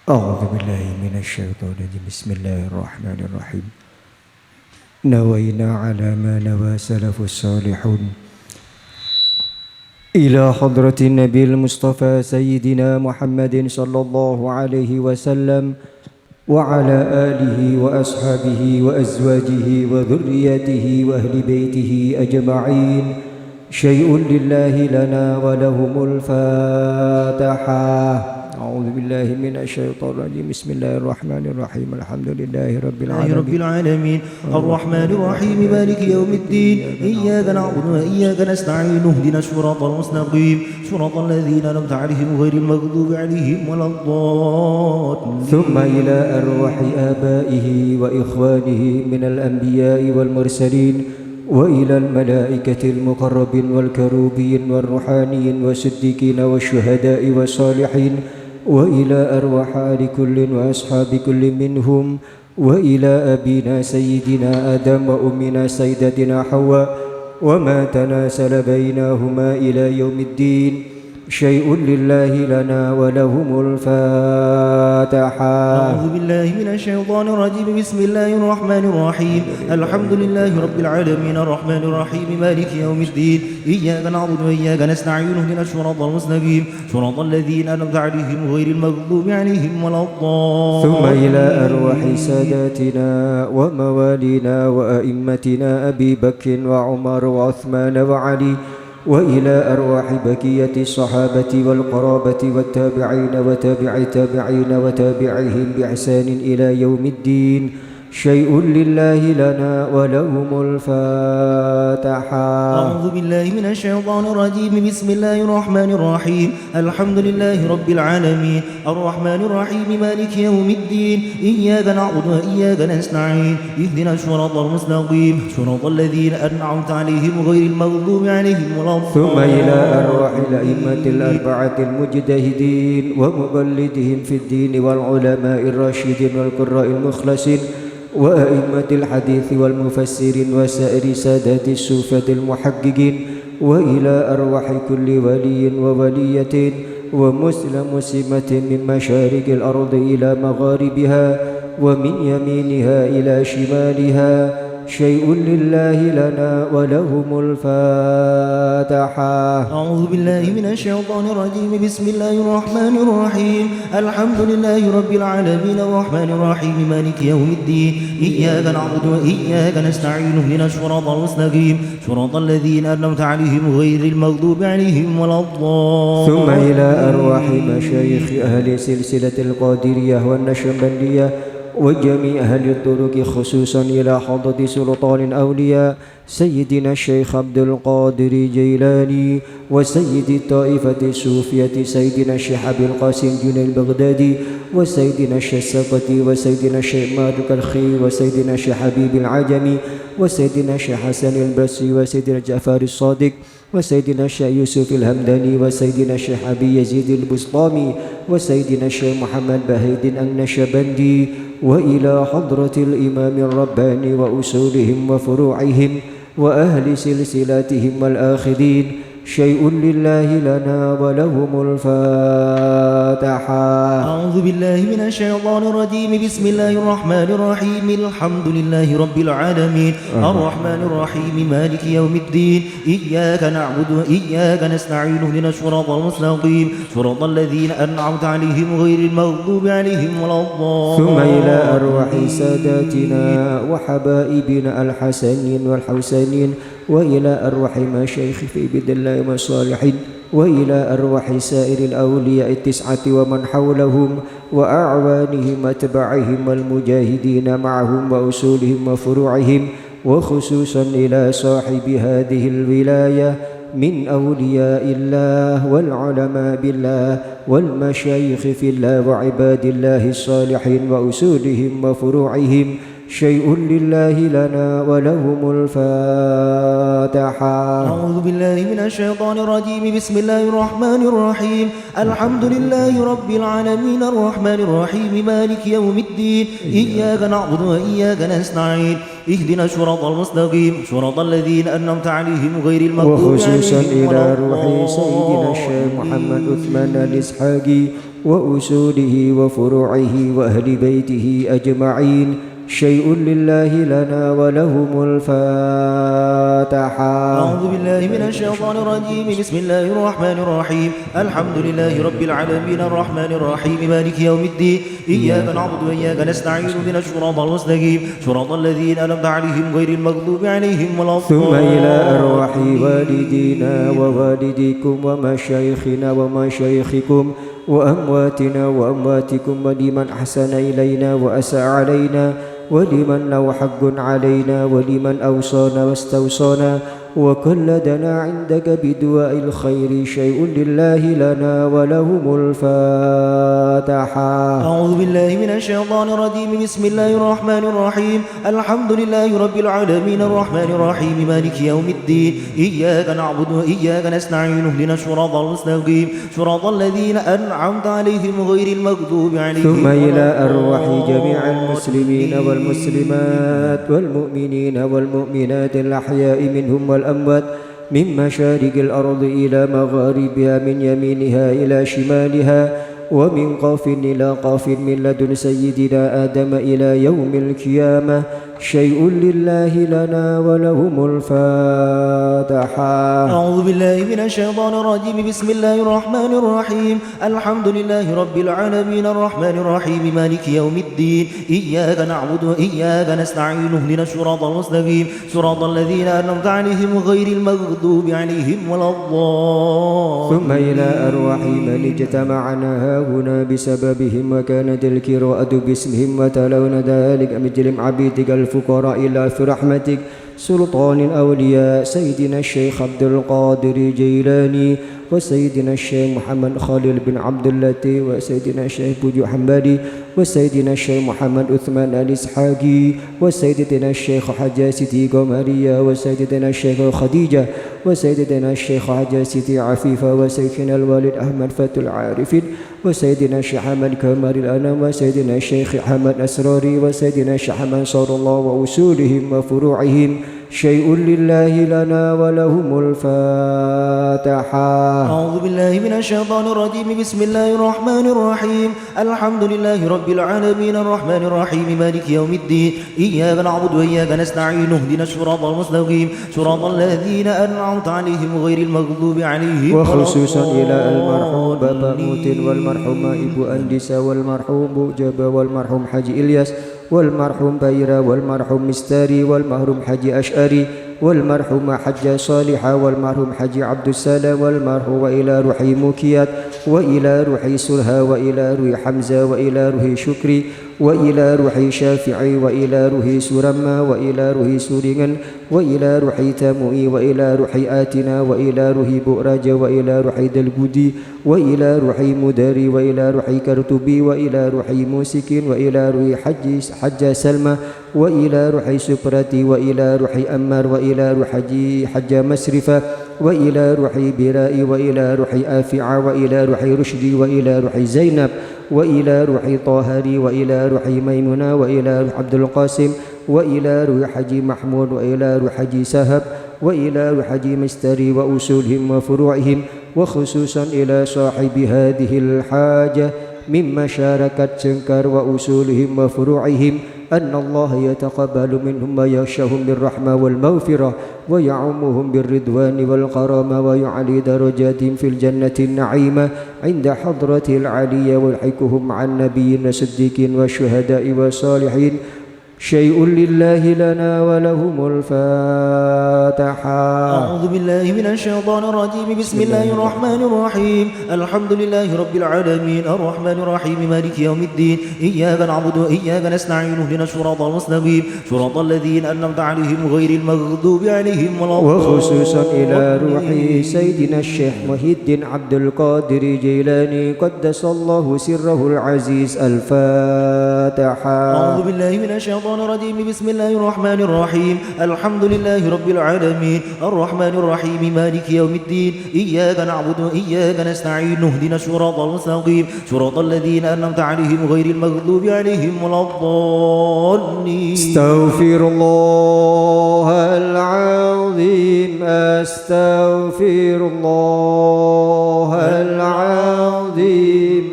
أعوذ بالله من الشيطان الرجيم بسم الله الرحمن الرحيم نوينا على ما نوى سلف الصالحون إلى حضرة النبي المصطفى سيدنا محمد صلى الله عليه وسلم وعلى آله وأصحابه وأزواجه وذريته وأهل بيته أجمعين شيء لله لنا ولهم الفاتحة أعوذ بالله من الشيطان الرجيم بسم الله الرحمن الرحيم الحمد لله رب العالمين الرحمن الرحيم مالك يوم الدين إياك نعبد وإياك نستعين اهدنا الصراط المستقيم صراط الذين أنعمت عليهم غير المغضوب عليهم ولا الضالين ثم إلى أرواح آبائه وإخوانه من الأنبياء والمرسلين وإلى الملائكة المقربين والكروبين والروحانيين والصديقين والشهداء والصالحين وإلى أرواح آل كل وأصحاب كل منهم وإلى أبينا سيدنا آدم وأمنا سيدتنا حواء وما تناسل بينهما إلى يوم الدين شيء لله لنا ولهم الفاتحة أعوذ بالله من الشيطان الرجيم بسم الله الرحمن الرحيم الحمد لله رب العالمين الرحمن الرحيم مالك يوم الدين إياك نعبد وإياك نستعين اهدنا الصراط المستقيم صراط الذين أنعمت عليهم غير المغضوب عليهم ولا الضالين ثم إلى أرواح ساداتنا وموالينا وأئمتنا أبي بكر وعمر وعثمان وعلي وإلى أرواح بقية الصحابة والقرابة والتابعين وتابع التابعين وتابعيهم بإحسان إلى يوم الدين شيء لله لنا ولهم الفاتحة أعوذ بالله من الشيطان الرجيم بسم الله الرحمن الرحيم الحمد لله رب العالمين الرحمن الرحيم مالك يوم الدين إياك نعبد وإياك نستعين اهدنا الصراط المستقيم صراط الذين أنعمت عليهم غير المغضوب عليهم ولا الضالين ثم إلى أرواح الأئمة الأربعة المجتهدين ومقلدهم في الدين والعلماء الراشدين والقراء المخلصين وأئمة الحديث والمفسرين وسائر سادات الصوفة المحققين وإلى أرواح كل ولي وولية ومسلم مسلمة من مشارق الأرض إلى مغاربها ومن يمينها إلى شمالها شيء لله لنا ولهم الفاتحة أعوذ بالله من الشيطان الرجيم بسم الله الرحمن الرحيم الحمد لله رب العالمين الرحمن الرحيم مالك يوم الدين إياك نعبد وإياك نستعين اهدنا الصراط المستقيم صراط الذين أنعمت عليهم غير المغضوب عليهم ولا الضالين ثم إلى أرواح مشايخ أهل سلسلة القادرية والنشبندية وجميع أهل الطرق خصوصا إلى حضرة سلطان الأولياء سيدنا الشيخ عبد القادر جيلاني وسيد الطائفة الصوفية سيدنا الشيخ أبي القاسم جنيد البغدادي وسيدنا الشيخ السقطي وسيدنا الشيخ مالك الخير وسيدنا الشيخ حبيب العجمي وسيدنا الشيخ حسن البصري وسيدنا جعفر الصادق وسيدنا الشيخ يوسف الهمداني وسيدنا الشيخ أبي يزيد البسطامي وسيدنا الشيخ محمد بهيد النشبندي وإلى حضرة الإمام الرباني وأصولهم وفروعهم وأهل سلسلاتهم والآخذين شيء لله لنا ولهم الفاتحة أعوذ بالله من الشيطان الرجيم بسم الله الرحمن الرحيم الحمد لله رب العالمين الرحمن الرحيم مالك يوم الدين إياك نعبد وإياك نستعين اهدنا الصراط المستقيم صراط الذين أنعمت عليهم غير المغضوب عليهم ولا الضالين ثم إلى أرواح ساداتنا وحبائبنا الحسنين والحسنين وإلى أرواح مشايخ في بيت الله والصالحين وإلى أرواح سائر الأولياء التسعة ومن حولهم وأعوانهم وأتباعهم والمجاهدين معهم وأصولهم وفروعهم وخصوصا إلى صاحب هذه الولاية من أولياء الله والعلماء بالله والمشايخ في الله وعباد الله الصالحين وأصولهم وفروعهم شيء لله لنا ولهم الفاتحة أعوذ بالله من الشيطان الرجيم بسم الله الرحمن الرحيم الحمد لله رب العالمين الرحمن الرحيم مالك يوم الدين إياك نعبد وإياك نستعين اهدنا الصراط المستقيم صراط الذين أنعمت عليهم غير المغضوب عليهم وخصوصا ولا إلى روح سيدنا الشيخ محمد عثمان الإسحاقي وأصوله وفروعه وأهل بيته أجمعين. شيء لله لنا ولهم الفاتحة. أعوذ بالله من الشيطان الرجيم. بسم الله الرحمن الرحيم. الحمد لله رب العالمين الرحمن الرحيم مالك يوم الدين. إياك نعبد وإياك نستعين اهدنا الصراط المستقيم صراط الذين أنعمت عليهم غير المغضوب عليهم ولا الضالين. ثم إلى أرواح والدينا ووالديكم ومشايخنا ومشايخكم وأمواتنا وأمواتكم ولمن أحسن إلينا وأساء علينا ولمن له حق علينا ولمن أوصانا واستوصانا وكلدنا عندك بدعاء الخير. شيء لله لنا ولهم الفاتحة. أعوذ بالله من الشيطان الرجيم. بسم الله الرحمن الرحيم. الحمد لله رب العالمين الرحمن الرحيم مالك يوم الدين. إياك نعبد وإياك نستعين اهدنا الصراط المستقيم صراط الذين أنعمت عليهم غير المغضوب عليهم. ثم إلى أرواح جميع المسلمين والمسلمات والمؤمنين والمؤمنات الأحياء منهم والأموات من مشارق الأرض إلى مغاربها من يمينها إلى شمالها ومن قاف إلى قاف من لدن سيدنا آدم إلى يوم القيامة. شيء لله لنا ولهم الفاتحة. أعوذ بالله من الشيطان الرجيم. بسم الله الرحمن الرحيم. الحمد لله رب العالمين الرحمن الرحيم مالك يوم الدين. إياك نعبد وإياك نستعين اهدنا الصراط المستقيم صراط الذين أنعمت عليهم غير المغضوب عليهم ولا الضالين. ثم إلى أرواح من اجتمعنا هنا بسببهم وكانت القراءة باسمهم وتلون ذلك مثل عبيدك الفقراء إلى في رحمتك سلطان الأولياء سيدنا الشيخ عبد القادر الجيلاني وسيدنا الشيخ محمد خليل بن عبد اللطيف وسيدنا الشيخ بوجو حمادي وسيدنا الشيخ محمد عثمان الإسحاقي وسيدنا الشيخ حجة سيدي قمرية وسيدنا الشيخ خديجة وسيدنا الشيخ حجة سيدي عفيفة وسيدنا الوالد أحمد فتح العارفين وسيدنا الشيخ حمد كمال الأنام وسيدنا الشيخ حمد أسراري وسيدنا الشيخ حمد صار الله وأصولهم وفروعهم. شيء لله لنا ولهم الفاتحة. أعوذ بالله من الشيطان الرجيم. بسم الله الرحمن الرحيم. الحمد لله رب العالمين الرحمن الرحيم مالك يوم الدين. إياك نعبد وإياك نستعين اهدنا الصراط المستقيم صراط الذين أنعمت عليهم غير المغضوب عليهم. وخصوصا إلى المرحوم بابا موتين والمرحومة إبو أنديسة والمرحوم بو جبا والمرحوم حاجي إلياس والمرحوم بايرة والمرحوم مستاري والمرحوم حاجي أشعري والمرحوم حجة صالحة والمرحوم حجي عبد السلام والمرحوم وإلى روحي موكيات وإلى روحي سرها وإلى روحي حمزة وإلى روحي شكري وإلى روحي شافعي وإلى روحي سرما وإلى روحي سوريغن وإلى روحي تاموئي وإلى روحي آتنا وإلى روحي بؤراج وإلى روحي دلبودي وإلى روحي مداري وإلى روحي كرتبي وإلى روحي موسكين وإلى روحي حج سلمى وإلى روحي سبرتي وإلى روحي أمار وإلى روحي حج مسرفة وإلى روحي برائي وإلى روحي آفعة وإلى روحي رشدي وإلى روحي زينب وإلى روحي طاهري وإلى روحي ميمونة وإلى روح عبد القاسم وإلى روح حجي محمود وإلى روح حجي سهب وإلى روح حجي مستري وأصولهم وفروعهم وخصوصا إلى صاحب هذه الحاجة من مشاركة سنكر وأصولهم وفروعهم أن الله يتقبل منهم ويغشاهم بالرحمة والمغفرة ويعمهم بالرضوان والكرامة ويعلي درجاتهم في الجنة النعيمة عند حضرة العلية ويلحقهم مع النبيين والصديقين والشهداء والصالحين. شيء لله لنا ولهم الفاتحة. أعوذ بالله من الشيطان الرجيم. بسم الله الرحمن الرحيم. الحمد لله رب العالمين الرحمن الرحيم مالك يوم الدين. إياك نعبد وإياك نستعين اهدنا الصراط المستقيم صراط الذين أنعمت عليهم غير المغضوب عليهم ولا الضالين. وخصوصا إلى روح سيدنا الشيخ محي الدين عبد القادر الجيلاني قدس الله سره العزيز. الفاتحة. أعوذ بالله من الشيطان الرجيم. بسم الله الرحمن الرحيم. الحمد لله رب العالمين الرحمن الرحيم مالك يوم الدين. إياك نعبد وإياك نستعين اهدنا الصراط المستقيم صراط الذين أنعمت عليهم غير المغضوب عليهم ولا الضالين. استغفر الله العظيم استغفر الله العظيم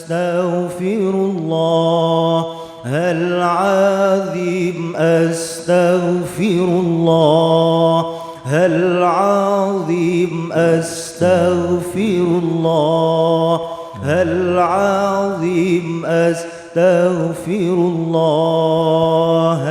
أستغفر الله العظيم أستغفر الله العظيم أستغفر الله العظيم أستغفر الله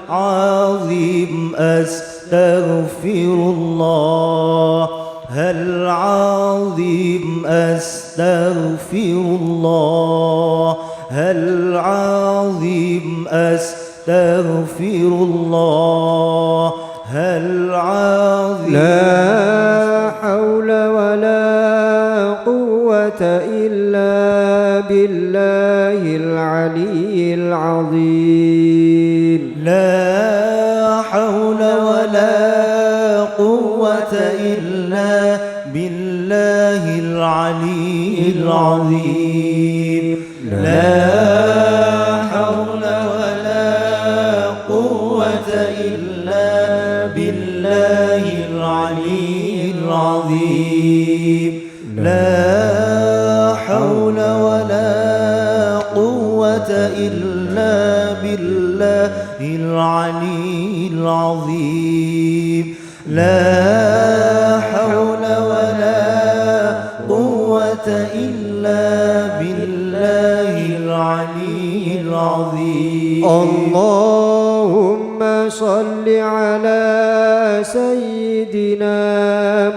العظيم أستغفر الله العظيم أستغفر الله العظيم أستغفر الله العظيم لا حول ولا قوة إلا بالله العلي العظيم لا حول ولا قوة إلا بالله العلي العظيم لا حول ولا قوة إلا بالله العلي العظيم لا حول ولا قوة إلا بالله العلي العظيم لا حول ولا قوة إلا بالله العلي العظيم اللهم صل على سيدنا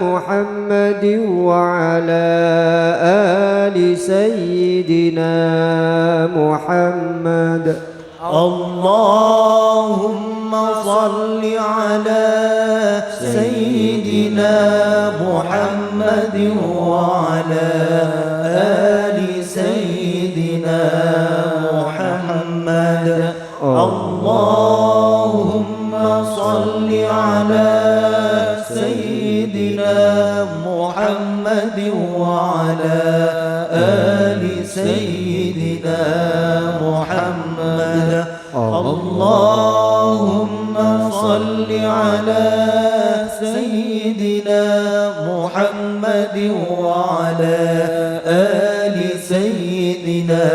محمد وعلى آل سيدنا محمد اللهم صل على سيدنا محمد وعلى آل سيدنا محمد اللهم صل على سيدنا محمد وعلى آل سيدنا محمد اللهم صل على سيدنا محمد وعلى آل سيدنا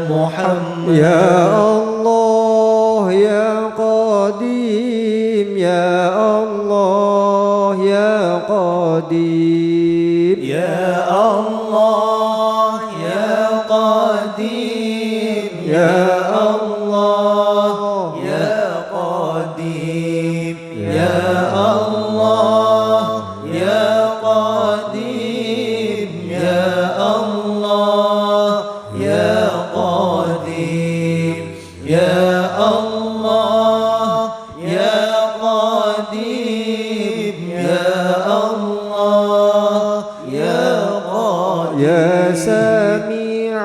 محمد يا الله يا قديم يا الله يا قديم يا الله يا قديم يا الله يا قديم يا الله يا قديم يا الله يا قديم يا الله يا قديم يا الله يا قديم يا سميع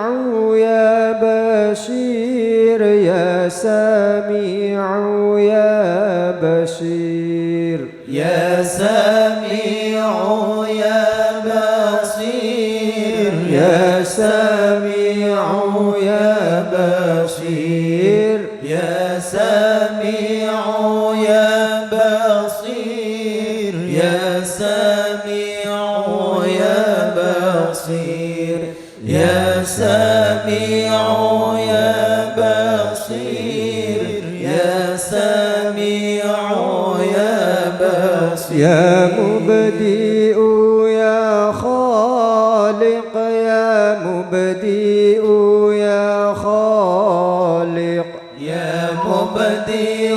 يا بشير يا سميع يا بشير يا سميع يا بصير يا سميع يا بشير يا سميع يا بصير يا سميع يا بصير يا سميع يا بصير يا سميع يا بصير يا مبدئ يا خالق يا مبدئ يا خالق يا مبدئ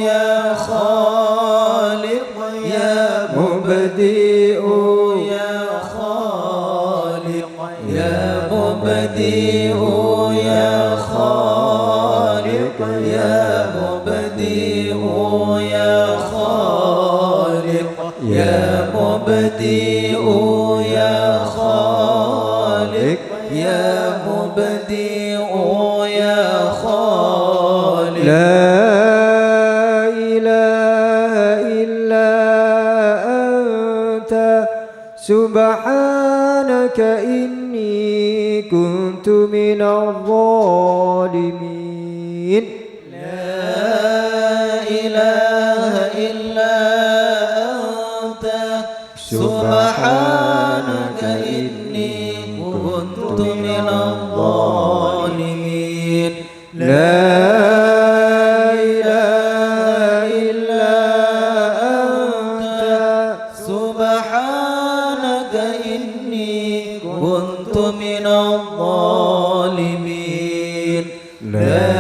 يا خالق يا مبدئ يا خالق يا مبدئ يا خالق يا مبدئ يا خالق يا مبدئ يا خالق يا مبدئ يا خالق لا إله إلا أنت سبحانك إني كنت من الظالمين لا إله إلا أنت سبحانك إني كنت من الظالمين الظالمين لا إله إلا أنت سبحانك إني كنت من الظالمين لا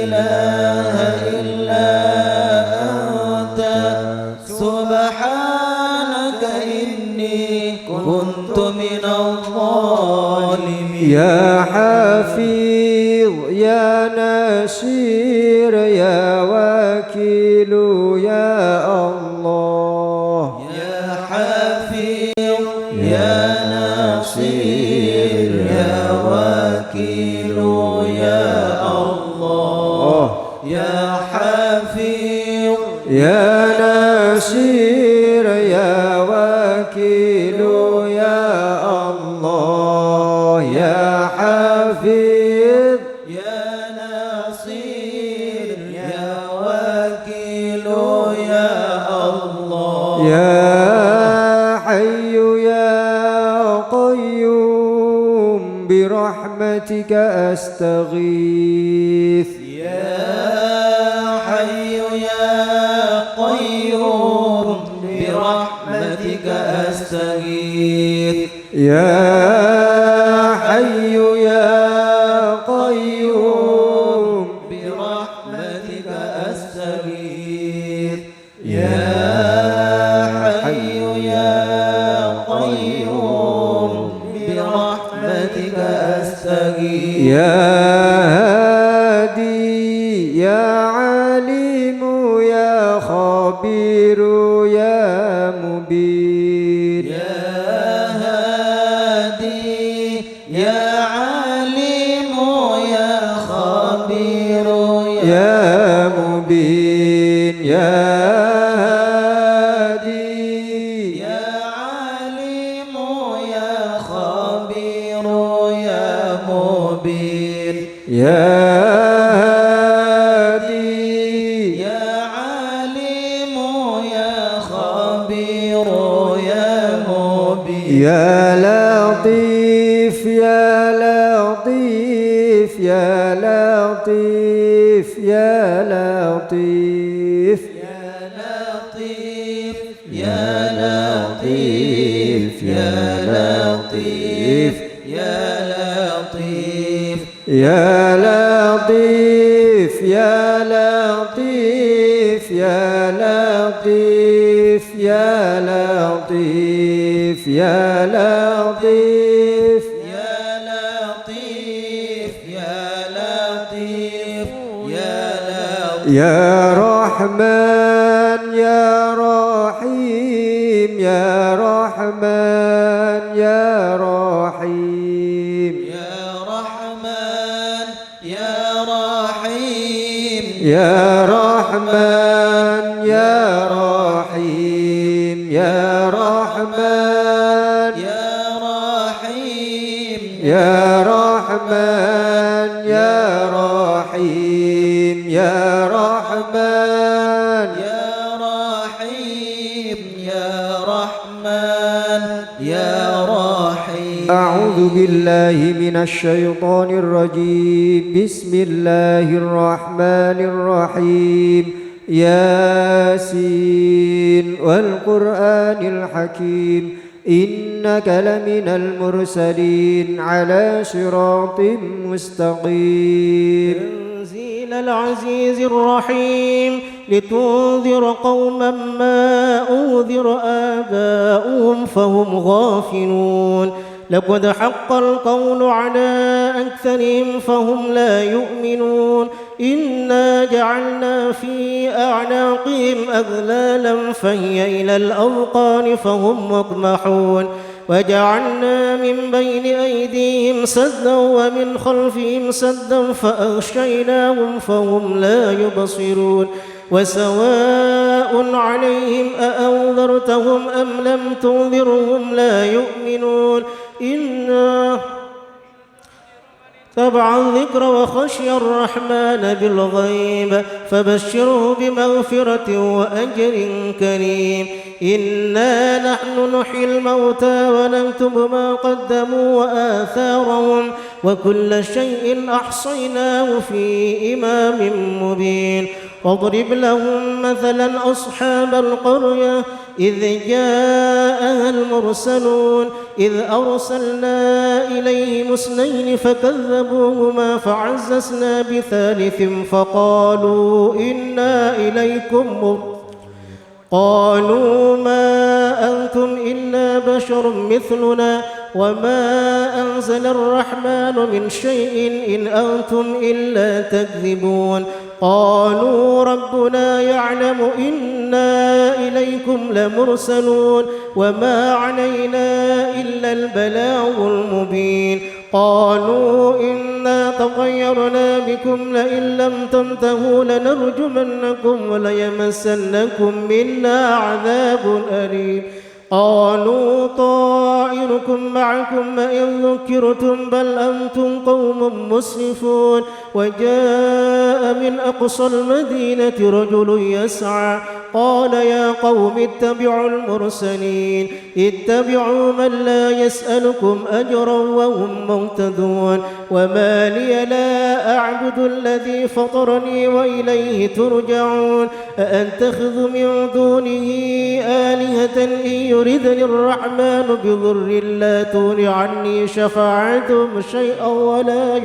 إله إلا أنت سبحانك إني كنت من الظالمين يا حفيظ يا نصير يا وكيل يا الله يا حفيظ يا نصير يا وكيل يا الله يا حفيظ يا نصير يا وكيل يا الله يا حفيظ يا نصير يا وكيل يا الله يا حي يا قيوم برحمتك أستغيث يا حي يا قيوم برحمتك أستغيث يا حي يا قيوم برحمتك أستغيث يا حي يا قيوم برحمتك أستغيث يا هادي يا عليم يا خبير يا مبين يا هادي يا عليم يا خبير يا مبين يا هادي يا عليم يا خبير يا مبين يا هادي يا عليم يا خبير يا مبين يا لطيف يا لطيف يا لطيف يا لطيف يا لطيف يا لطيف يا لطيف يا لطيف يا لطيف يا لطيف يا لطيف يا لطيف يا لطيف يا لطيف يا لطيف يا رحمن يا رحيم يا رحمن يا رحيم يا رحمن يا رحيم يا رحمن يا رحيم يا رحمن يا رحيم يا رحمن يا رحيم يا رحمن يا رحيم يا رحمن يا رحيم أعوذ بالله من الشيطان الرجيم بسم الله الرحمن الرحيم ياسين والقرآن الحكيم إنك لمن المرسلين على صراط مستقيم تنزيل العزيز الرحيم لتنذر قوما ما أنذر آباؤهم فهم غافلون لقد حق القول على أكثرهم فهم لا يؤمنون إنا جعلنا في أعناقهم أغلالا فهي إلى الأذقان فهم مقمحون وجعلنا من بين أيديهم سدا ومن خلفهم سدا فأغشيناهم فهم لا يبصرون وسواء عليهم أأنذرتهم أم لم تنذرهم لا يؤمنون تبع الذكر وخشي الرحمن بالغيب فبشره بمغفرة وأجر كريم. إنا نحن نحيي الموتى ونكتب ما قدموا وآثارهم وكل شيء أحصيناه في إمام مبين. واضرب لهم مثلا أصحاب القرية إذ جاءها المرسلون إذ أرسلنا إليهم 2 فكذبوهما فعززنا بثالث فقالوا إنا إليكم قالوا ما أنتم إلا بشر مثلنا وما أنزل الرحمن من شيء إن أنتم إلا تكذبون. قالوا ربنا يعلم إنا إليكم لمرسلون وما علينا إلا البلاغ المبين. قالوا إنا تطيرنا بكم لئن لم تنتهوا لنرجمنكم وليمسنكم منا عذاب أليم. قالوا طائركم معكم إن ذكرتم بل أنتم قوم مسرفون. وجاء من أقصى المدينة رجل يسعى قال يا قوم اتبعوا المرسلين اتبعوا من لا يسألكم أجرا وهم مهتدون. وما لي لا أعبد الذي فطرني وإليه ترجعون. أأتخذ من دونه آلهة إن يردني الرحمن بضر لا تغن عني شفاعتهم شيئا ولا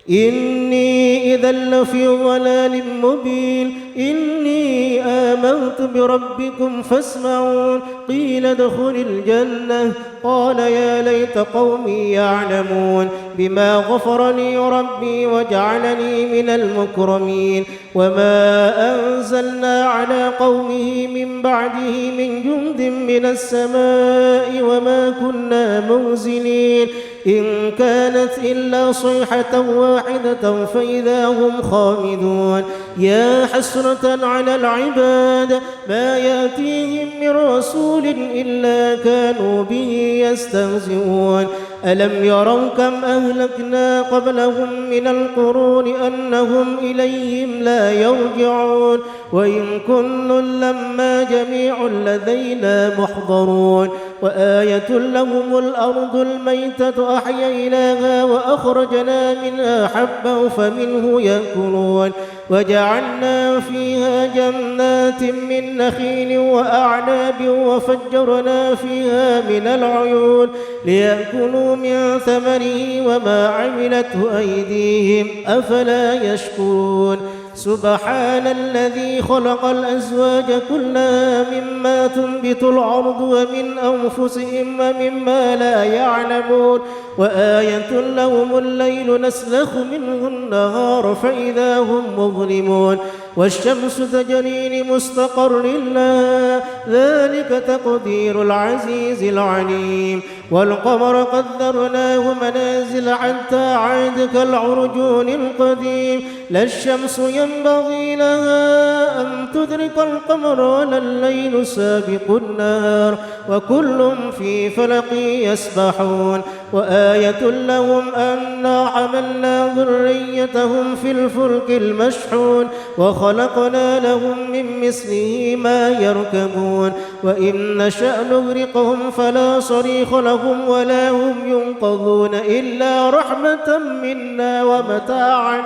إني إذا لفي ضلال مبين. إني آمنت بربكم فاسمعون. قيل ادخل الجنة قال يا ليت قومي يعلمون بما غفر لي ربي وجعلني من المكرمين. وما أنزلنا على قومه من بعده من جند من السماء وما كنا منزلين. إن كانت إلا صيحة واحدة فإذا هم خامدون. يا حسرة على العباد ما يأتيهم من رسول إلا كانوا به يستهزئون. ألم يروا كم أهلكنا قبلهم من القرون أنهم إليهم لا يرجعون. وإن كل لما جميع لدينا محضرون. وآية لهم الأرض الميتة أحييناها وأخرجنا منها حبا فمنه يأكلون. وجعلنا فيها جنات من نخيل وأعناب وفجرنا فيها من العيون ليأكلوا من ثمره وما عملته أيديهم أفلا يشكرون. سبحان الذي خلق الأزواج كلها مما تنبت الأرض ومن أنفسهم ومما لا يعلمون. وآية لهم الليل نسلخ منه النهار فإذا هم مظلمون. والشمس تجري لمستقر لها ذلك تقدير العزيز العليم. والقمر قدرناه منازل حتى عاد كالعرجون القديم. لا الشمس ينبغي لها أن تدرك القمر ولا الليل سابق النهار وكل في فلك يسبحون. وآية لهم أنا حملنا ذريتهم في الفلك المشحون وخلقنا لهم من مثله ما يركبون. وإن نشأ نغرقهم فلا صريخ لهم ولا هم ينقذون إلا رحمة منا ومتاعا.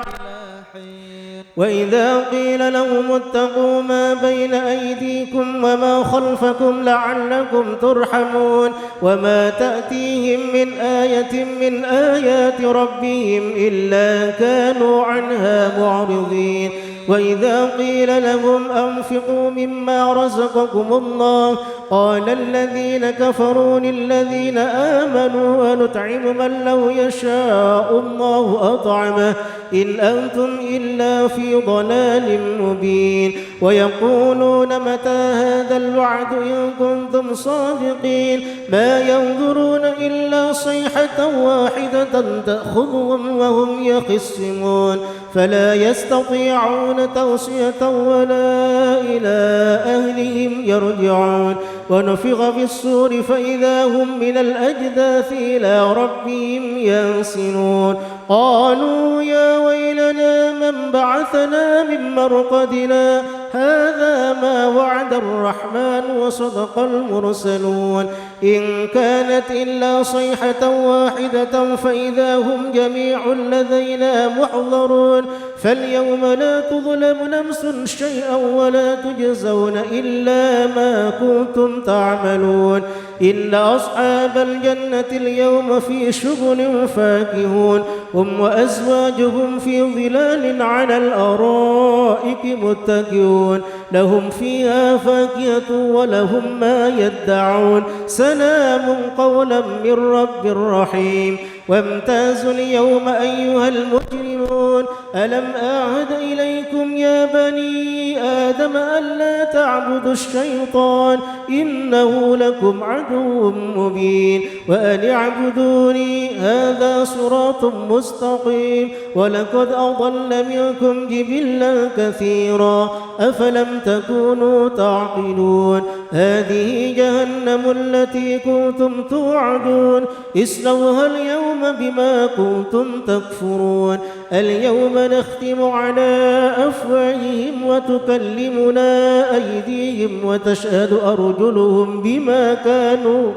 وإذا قيل لهم اتقوا ما بين أيديكم وما خلفكم لعلكم ترحمون. وما تأتيهم من آية من آيات ربهم إلا كانوا عنها معرضين. وإذا قيل لهم أنفقوا مما رزقكم الله قال الذين كفروا للذين آمنوا ونطعم من لو يشاء الله أطعمه إن أنتم إلا في ضلال مبين. ويقولون متى هذا الوعد إن كنتم صادقين. ما ينظرون إلا صيحة واحدة تأخذهم وهم يخصمون فلا يستطيعون توصية ولا إلى أهلهم يرجعون. ونفخ في الصور فإذا هم من الأجداث إلى ربهم ينسلون. قالوا يا ويلنا من بعثنا من مرقدنا هذا ما وعد الرحمن وصدق المرسلون إن كانت إلا صيحة واحدة فإذا هم جميع لدينا محضرون فاليوم لا تظلم نفس شيئا ولا تجزون إلا ما كنتم تعملون إن أصحاب الجنة اليوم في شغل فاكهون هم وأزواجهم في ظلال على الأرائك متكئون لهم فيها فاكهة ولهم ما يدعون سلام قولا من رب رحيم وامتازوا اليوم أيها المجرمون ألم أعهد إليكم يا بني آدم ألا تعبدوا الشيطان إنه لكم عدو مبين وأن اعبدوني هذا صراط مستقيم ولقد أضل منكم جبلا كثيرا أفلم تكونوا تعقلون هذه جهنم التي كنتم توعدون اصلوها اليوم بما كنتم تكفرون اليوم نختم على أفواههم وتكلمنا أيديهم وتشهد أرجلهم بما كانوا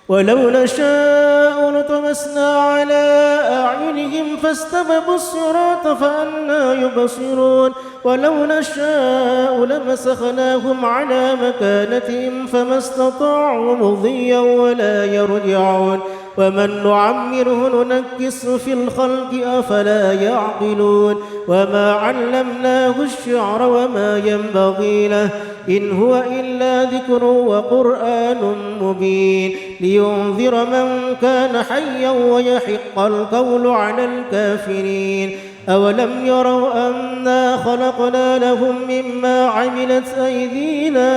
ولو نشاء لطمسنا على أعينهم فاستبقوا الصراط فأنى يبصرون ولو نشاء لمسخناهم على مكانتهم فما استطاعوا مضيا ولا يرجعون ومن نعمره ننكس في الخلق أفلا يعقلون وما علمناه الشعر وما ينبغي له إن هو إلا ذكر وقرآن مبين لينذر من كان حيا ويحق القول على الكافرين أولم يروا أنا خلقنا لهم مما عملت أيدينا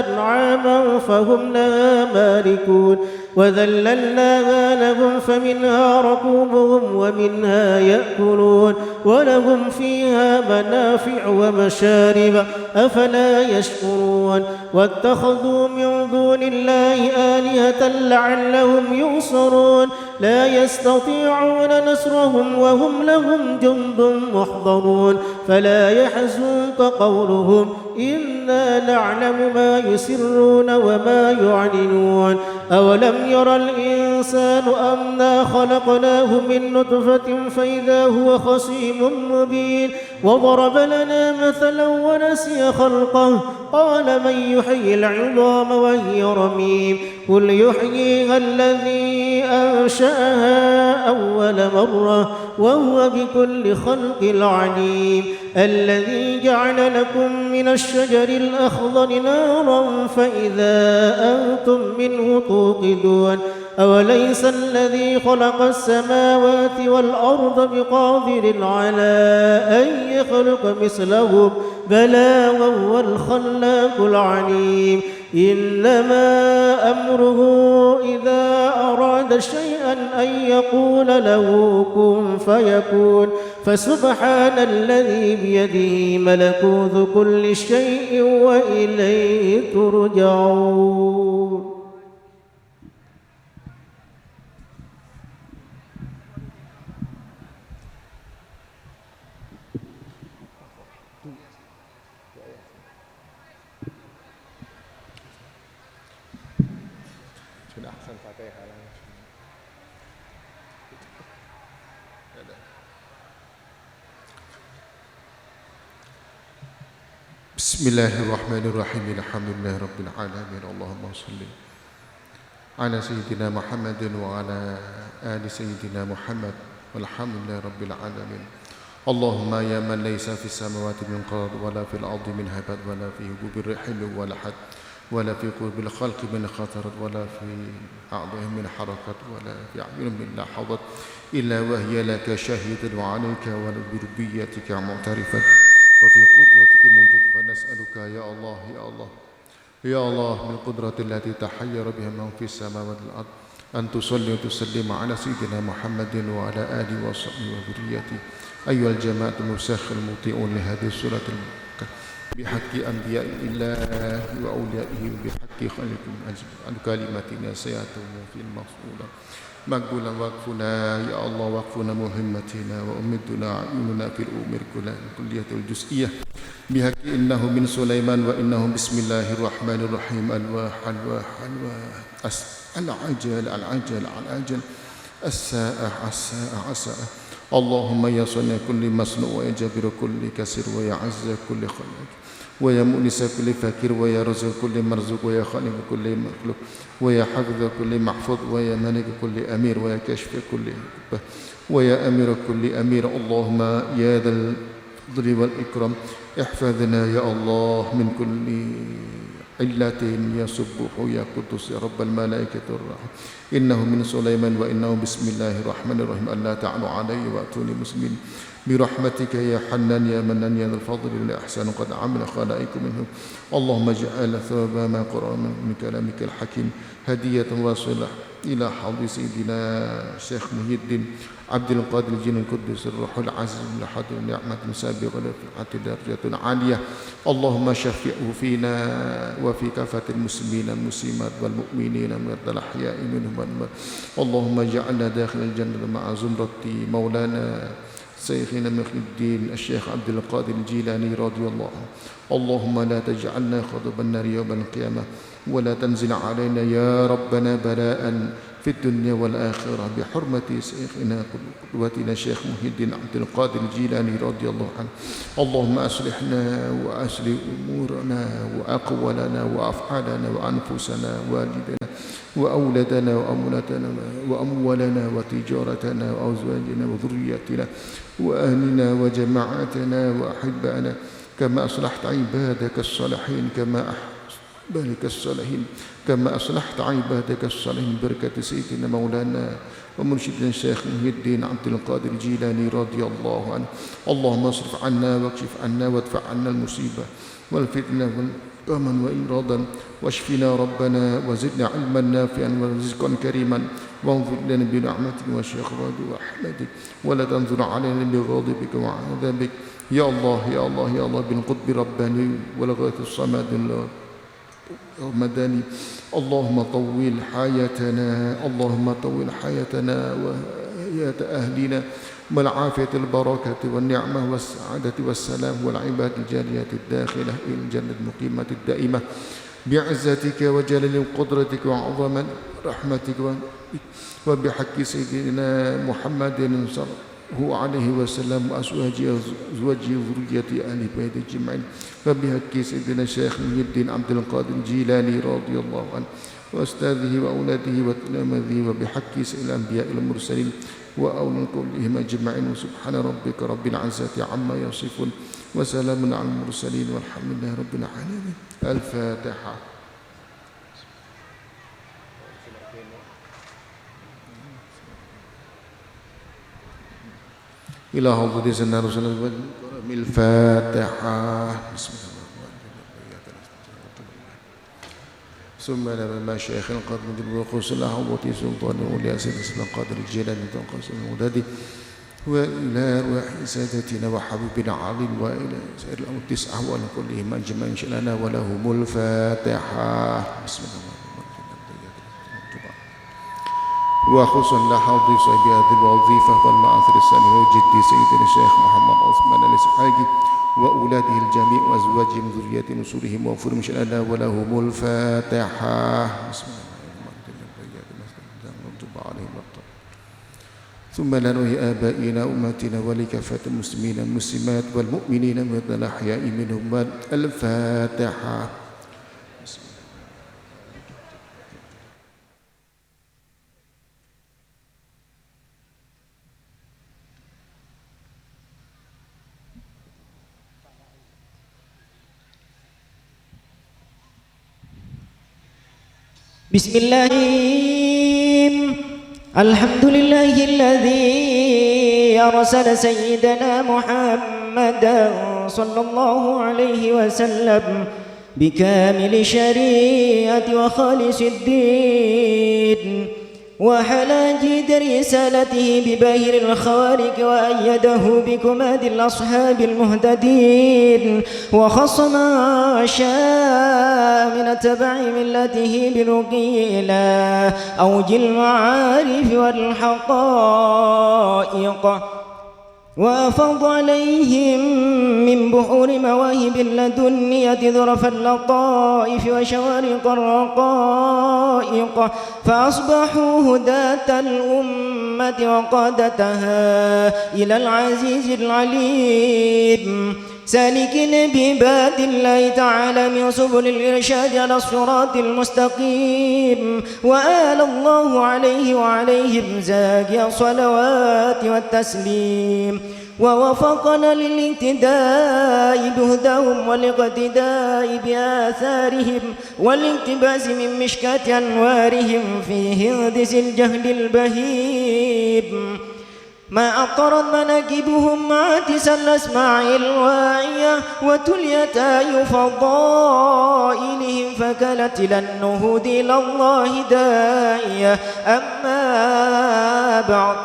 أنعاما فهم لها مالكون وذللناها لهم فمنها ركوبهم ومنها يأكلون ولهم فيها منافع ومشارب أفلا يشكرون واتخذوا من دون الله آلهة لعلهم ينصرون لا يستطيعون نصرهم وهم لهم جند محضرون فلا يحزنك قولهم إنا نعلم ما يسرون وما يعلنون أولم يرى الإنسان أنا خلقناه من نطفة فإذا هو خصيم مبين وضرب لنا مثلا ونسي خلقه قال من يحيي العظام وهي رميم قل يحييها الذي أنشأها أول مرة وهو بكل خلق عليم الذي جعل لكم من الشجر الأخضر نارا فإذا أنتم منه توقدون أوليس الذي خلق السماوات والأرض بقادر على أن يخلق مثلهم بلى وهو الخلاق العليم إنما أمره إذا أراد شيئا أن يقول له كن فيكون فسبحان الذي بيده ملكوت كل شيء وإليه ترجعون. بسم الله الرحمن الرحيم الحمد لله رب العالمين اللهم صل على سيدنا محمد وعلى آل سيدنا محمد والحمد لله رب العالمين اللهم يا من ليس في السماوات من قرار ولا في الأرض من هبات ولا في هبوب الرحم ولا حد ولا في قلوب الخلق من خطرت ولا في أعضائهم من حركة ولا في أعين من لاحظت إلا وهي لك شاهدا وعليك وبربيتك معترفة وفي قدرتك موجود فنسألك يا الله يا الله يا الله من القدرة التي تحير بها من في السماوات والأرض أن تصلي وتسلم على سيدنا محمد وعلى آله وصحبه وذريته أيها الجماعة المساخر المطيعون لهذه السورة بحق أنبياء الله وأوليائه وبحق خلق عن كلمتنا سيأتون في المصولة مقبولا وقفنا يا الله وقفنا مهمتنا وأمدنا عيوننا في الأمور كلية الجزئية بحق إنه من سليمان وإنه بسم الله الرحمن الرحيم الواح الواح الواح العجل العجل العجل الساعة الساعة الساعة اللهم يا صنع كل مصنوع ويا جابر كل كسر ويا عز كل خلق ويا مؤنس كل فقير ويا رزق كل مرزوق ويا خالق كل مخلوق ويا حافظ كل محفوظ ويا ملك كل أمير ويا كاشف كل كبة ويا أمير كل أمير اللهم يا ذا الفضل والإكرام احفظنا يا الله من كل علة يا سبوح يا قدوس يا رب الملائكة الرحيم إنه من سليمان وإنه بسم الله الرحمن الرحيم ألا تعلوا علي وأتوني مسلمين برحمتك يا حنان يا منان يا ذا الفضل والإحسان قد عمل خلائق منه اللهم اجعل ثواب ما قرأ من كلامك الحكيم هدية واصلة إلى حوض سيدنا الشيخ محي الدين عبد القادر الجن القدس الروح العزيز لحد النعمة سابقة لرفعة درجة عالية اللهم شفعه فينا وفي كافة المسلمين المسلمات والمؤمنين من الأحياء منهم اللهم اجعلنا داخل الجنة مع زمرة مولانا شيخنا محي الدين الشيخ عبد القادر الجيلاني رضي الله عنه اللهم لا تجعلنا خضب النار يوم القيامة ولا تنزل علينا يا ربنا بلاء في الدنيا والآخرة بحرمة شيخنا قدوتنا الشيخ محي الدين عبد القادر الجيلاني رضي الله عنه اللهم أصلحنا وأصلح أمورنا وأقوالنا وأفعالنا وأنفسنا والدنا وأولادنا وأموالنا وتجارتنا وأزواجنا وذرياتنا وأهلنا وجماعتنا وأحبائنا كما أصلحت عبادك الصالحين كما أصلحت عبادك الصالحين بركة سيدنا مولانا ومرشدنا الشيخ محي الدين عبد القادر الجيلاني رضي الله عنه اللهم اصرف عنا واكشف عنا وادفع عنا المصيبة والفتنة والأمن وإمراضا واشفنا ربنا وزدنا علما نافعا ورزقا كريما وانظر لنا بنعمتك وشيخرك ورحمتك ولا تنظر علينا بغضبك وعذابك يا الله يا الله يا الله بالقطب رباني والغاية الصمد المداني اللهم طول حياتنا وحياة أهلنا والعافية البركة والنعمة والسعادة والسلام والعباد الجالية الداخلة إلى الجنة المقيمة الدائمة بعزتك وجلال قدرتك وعظم رحمتك وبحق سيدنا محمد صلى الله عليه وسلم وأزواجه وذرية أهل بيت الجمعين وبحق سيدنا الشيخ محي الدين عبد القادر الجيلاني رضي الله عنه وأستاذه وأولاده وتلامذه وبحق سيد الأنبياء المرسلين وأولى كلهم أجمعين وسبحان ربك رب العزة عما يصفون وسلام على المرسلين والحمد لله رب العالمين الفاتحة إلى حضرة سيدنا رسول الله الفاتحة بسم الله ثم لما شيخ القدم بالوقوس له وطي سلطان وليا سيدنا القادر الجيلاني تنقص المدد وإلى أرواح سادتنا وحبيبنا علي وإلى سائر الأمر التسعة وإلى كلهم أجمعين شأننا ولهم الفاتحة بسم الله وخصوصا لحظ صاحب هذه الوظيفة والمآثر السنة وجدي سيدنا الشيخ محمد عثمان الإسحاقي وأولاده الجميع وأزواجهم وذرياتهم وسورهم وغفرهم شأننا ولهم الفاتحة بسم الله ثم لنوي آبائنا أمتنا ولكافة المسلمين المسلمات والمؤمنين من الأحياء منهم الفاتحة بسم الله الحمد لله الذي أرسل سيدنا محمدا صلى الله عليه وسلم بكامل شريعة وخالص الدين وحلا جيد رسالته بباهر الخوارق وأيده بكماد الأصحاب المهتدين وخص ما شاء من تبع ملته برقي إلى أوج المعارف والحقائق وأفض عليهم من بحور مواهب اللدنية ذرف اللطائف وشوارق الرقائق فأصبحوا هداة الأمة وقادتها إلى العزيز العليم سالكين بعباد الله تعالى من سبل الإرشاد على الصراط المستقيم وآل الله عليه وعليهم زاكي الصلوات والتسليم ووفقنا للاقتداء بهداهم والاقتداء بآثارهم والاقتباس من مشكاة أنوارهم في هندس الجهل البهيم ما أطرت مناكبهم معاتس الأسماع الواعية وتليت آي فضائلهم فكلت إلى النهوض إلى الله داعية أما بعد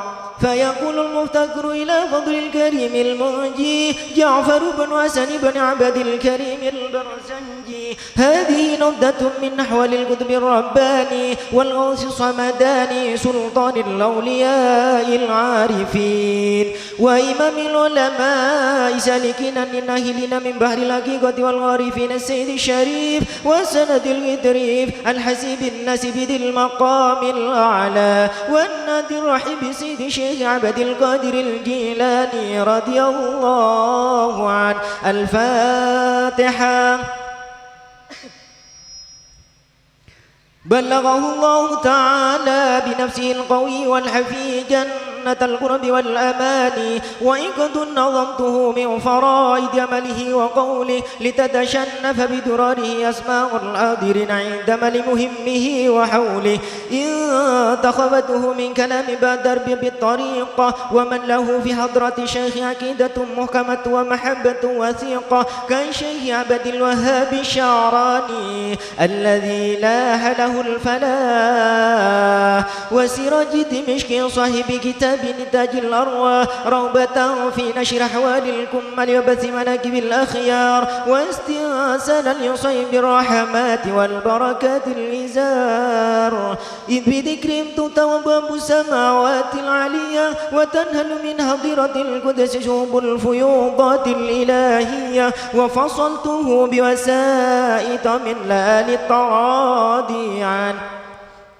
فيقول المفتقر إلى فضل الكريم المنجي جعفر بن حسن بن عبد الكريم البرزنجي هذه نبذة من نحول القطب الرباني والغوث الصمداني سلطان الأولياء العارفين وإمام العلماء سالكين الناهلين من بحر الحقيقة والغارفين السيد الشريف وسند الغدريف الحسيب النسب ذي المقام الأعلى والنادي الرحيب سيد الشيخ عبد القادر الجيلاني رضي الله عنه الفاتحة بلغه الله تعالى بنفسه القوي والحفي جنة القرب والأمان وإن كنت نظمته من فرائد عمله وقوله لتتشنف بدراره أسماء الحاضرين عند مهمه وحوله إن تخبته من كلام بعد درب بالطريقة ومن له في حضرة الشيخ عقيدة محكمة ومحبة وثيقة كالشيخ عبد الوهاب الشعراني الذي لاح له الفلاح وسراج دمشق صاحب كتاب نتاج الأرواح رغبة في نشر أحوال الكمل وبث مناكب الأخيار واستئصالا ليصيب الرحمات والبركات الإزار إذ بذكرهم تطوى أبواب السماوات العلية وتنهل من حضرة القدس شوب الفيوضات الإلهية وفصلته بوسائط من لا للتراضي عنه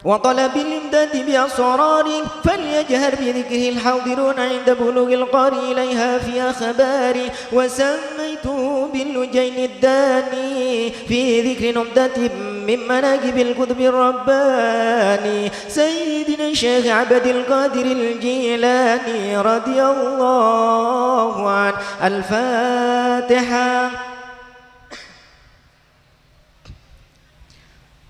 وطلب الإمداد بأسرار فليجهر بذكره الحاضرون عند بلوغ القارئ إليها في أخباري وسميته باللجين الداني في ذكر نبذة من مناكب القطب الرباني سيدنا الشيخ عبد القادر الجيلاني رضي الله عنه الفاتحة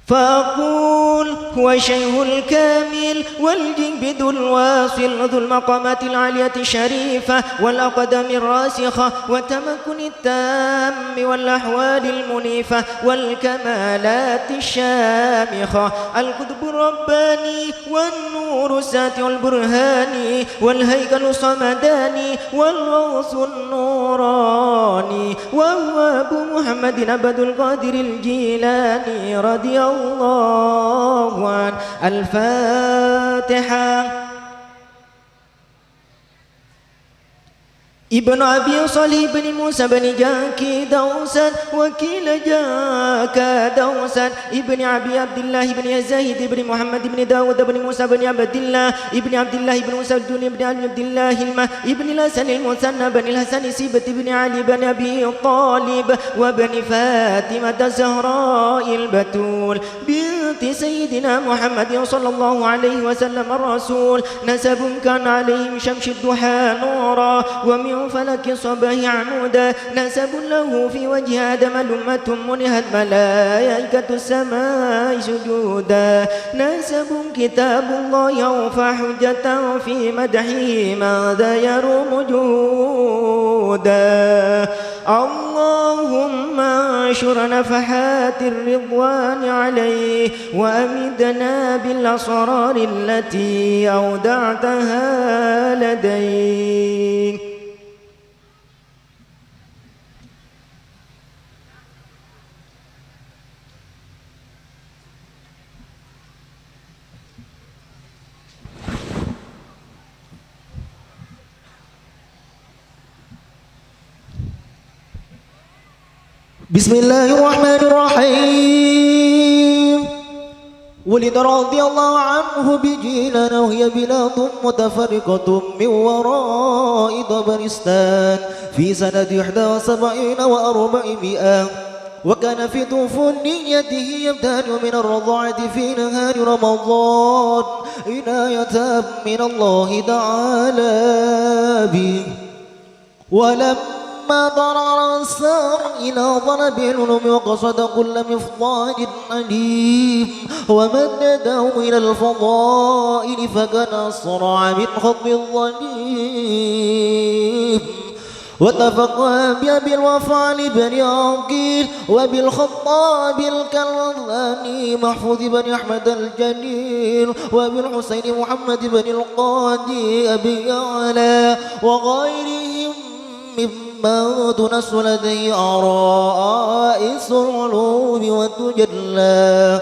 فأقول هو الشيخ الكامل والجنبد الواصل ذو المقامات العالية الشريفة والأقدام الراسخة والتمكن التام والأحوال المنيفة والكمالات الشامخة القطب الرباني والنور الساتع البرهاني والهيكل الصمداني والغوث النوراني وهو أبو محمد عبد القادر الجيلاني رضي الله عنه الفاتحة ابن أبي صالح بن موسى بن جاكي دوسا وكيل جاك دوسا ابن أبي عبد الله بن يزيد بن محمد بن داود بن موسى بن عبد الله ابن عبد الله بن موسى بن عبد الله ابن الحسن المثنى بن الحسن سيبة بن علي بن أبي طالب وبن فاطمة الزهراء البتول بنت سيدنا محمد صلى الله عليه وسلم الرسول نسب كان عليهم شمس الضحى نورا ومن فلك الصباح عمودا نسب له في وجه آدم الأمة منهت ملائكة السماء سجودا نسب كتاب الله أوفى حجة في مدحه ماذا يروم جودا اللهم وانشر نفحات الرضوان عليه وأمدنا بالأسرار التي أودعتها لديه. بسم الله الرحمن الرحيم. ولد رضي الله عنه بجيلان وهي بلاد متفرقة من وراء طبرستان في سنة 71 و400، وكان في طفوليته يبتهج من الرضاعة في نهار رمضان عناية من الله تعالى به. ولما ضرر سار إلى طلب العلوم وقصد كل مفضال عليم ومدده إلى الفضائل فكان أسرع من خط الظليم. وتفقه بأبي الوفاء بن عقيل وبالخطاب الكرذاني محفوظ بن أحمد الجليل وبالحسين محمد بن القاضي أبي يعلى وغيرهم مما تنس لدي آرائس العلوم والتجلى.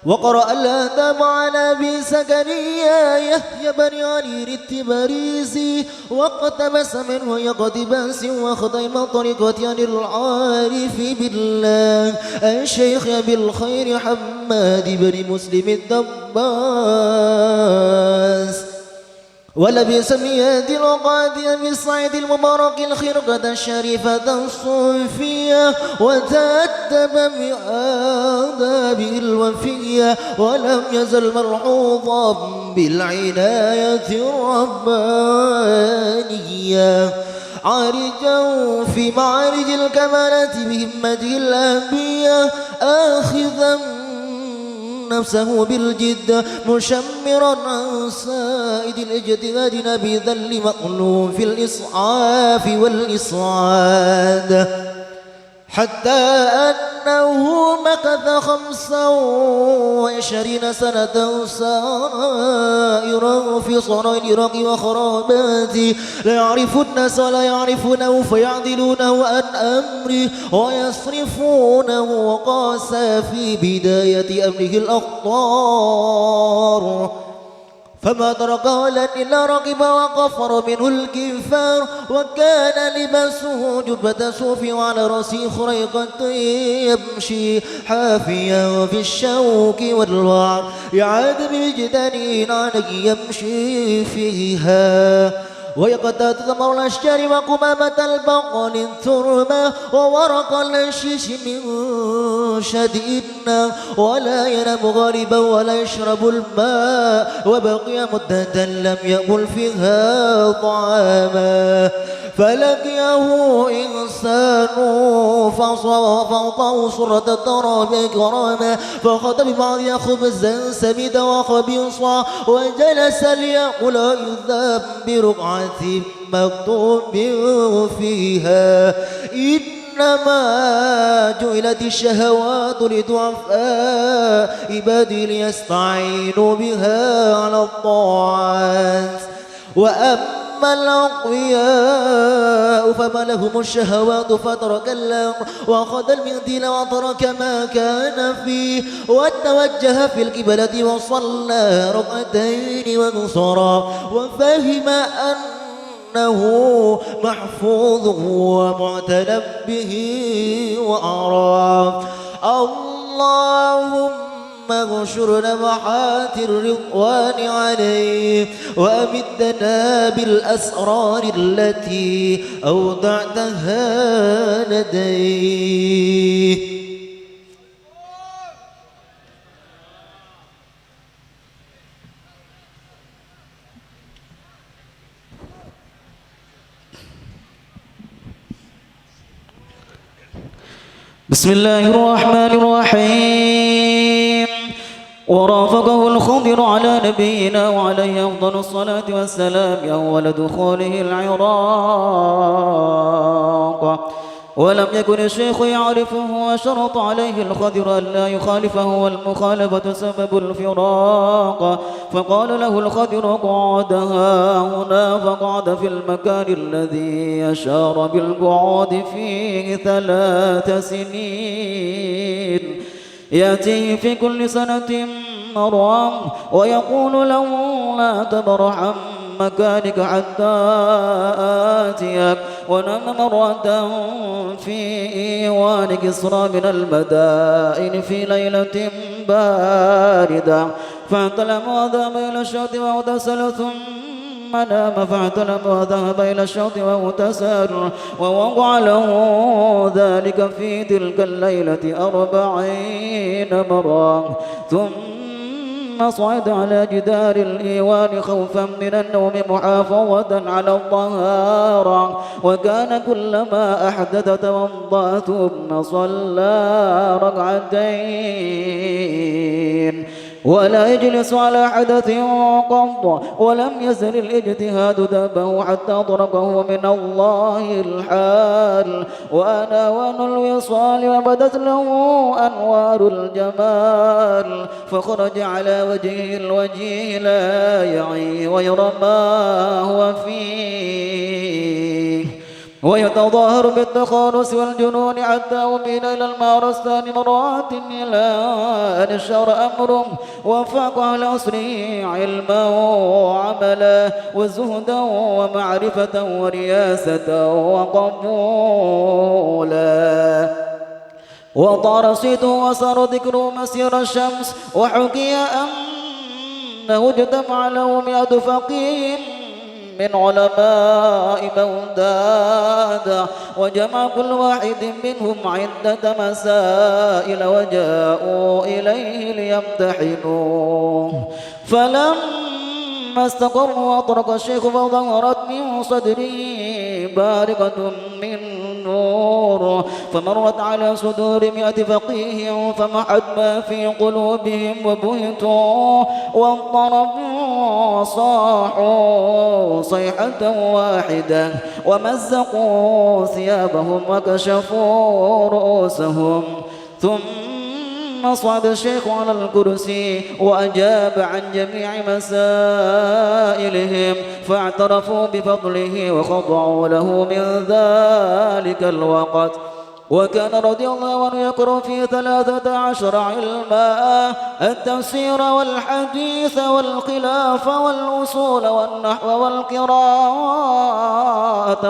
وقرأ الأدب على أبي زكريا يحيى بن علي التبريزي واقتبس منه يقتباس وختم طريقة عن العارف بالله الشيخ أبي الخير حماد بن مسلم الدباس. ولبس مياد القاضي بالصعيد المبارك الخرقة الشريفة الصوفية وتأدب بآدابه الوفية ولم يزل ملحوظا بالعناية الربانية عارجا في معارج الكمالات بهمته الأنبياء آخذا نفسه بالجد مشمرا عن سائد الاجتهاد نبيذا لمألوف في الإسعاف والإسعاد حتى أنه مكث 25 سنة سائرا في صحراء العراق وخراباته لا يعرف الناس ولا يعرفونه فيعدلونه عن أمره ويصرفونه وقاس في بداية أمره الأخطار فما ترك ولا إلا رقب وغفر منه الكفار وكان لباسه جبة صوف وعلى رأسه خريقة يمشي حافيا في الشوك والوعر يعاد بالجدانين عليه يمشي فيها ويقطع ثمر الأشجار وقمامة البقل الثرمى وورق الشيش من شديدنا ولا ينام غالبا ولا يشرب الماء وبقي مدة لم يأكل فيها طعاما فلقيه إنسان فأعطاه صرة التراب كراما فأخذ ببعضها خبزا سميدا وخبيصا وجلس ليأكل إذا برقعة مكتوب فيها إنما جعلت الشهوات لضعفاء عبادي ليستعينوا بها على الطاعات وأما الأقوياء فما لهم الشهوات فترك الأمر وأخذ المنديل وترك ما كان فيه وتوجه في القبلة وصلى ركعتين وانصرف وفهم أنه محفوظ ومعتنى به وأعراف اللهم اغشر نفحات الرضوان عليه وأمدنا بالأسرار التي أودعتها لديه. بسم الله الرحمن الرحيم. ورافقه الخضر على نبينا وعليه أفضل الصلاة والسلام أول دخوله العراق ولم يكن الشيخ يعرفه وشرط عليه الخضر ألا يخالفه والمخالفة سبب الفراق فقال له الخضر اقعد هنا فقعد في المكان الذي يشار بالقعود فيه 3 سنين يأتيه في كل سنة مرة ويقول له لا تبرح عن مكانك حتى آتيك ونام مرة في إيوان كسرى من المدائن في ليلة باردة فاعتلم وذهب إلى الشوط واغتسل ثم نام فاعتلم وذهب إلى الشوط واغتسل ووقع له ذلك في تلك الليلة 40 مرة ثم صعد على جدار الإيوان خوفا من النوم محافظة على الطهارة وكان كلما أحدث توضأ ثم صلى 2 ركعتين ولا يجلس على حدث قط ولم يزل الاجتهاد دابه حتى أدركه من الله الحال وأناوان الوصال وبدت له أنوار الجمال فخرج على وجهه الوجه لا يعي ويرى ما هو فيه ويتظاهر بالتخانس والجنون حتى أمين إلى المارستان مرات إلى أن اشتهر أمره وفاق على عصره علما وعملا وزهدا ومعرفة ورياسة وقبولا وطار صيته وصار ذكره مسير الشمس وحكي أنه اجتمع له 100 فقيه من علماء بغداد وجمع كل واحد منهم عدة مسائل وجاءوا إليه ليمتحنوه فلما استقروا أطرق الشيخ فظهرت من صدره بارقة من نور فمرت على صدور 100 فقيه فمحت ما في قلوبهم وبهتوا واضطربوا وصاحوا صيحة واحدة ومزقوا ثيابهم وكشفوا رؤوسهم ثم صعد الشيخ على الكرسي وأجاب عن جميع مسائلهم فاعترفوا بفضله وخضعوا له من ذلك الوقت وكان رضي الله عنه يقرأ في 13 علما التفسير والحديث والخلاف والأصول والنحو والقراءة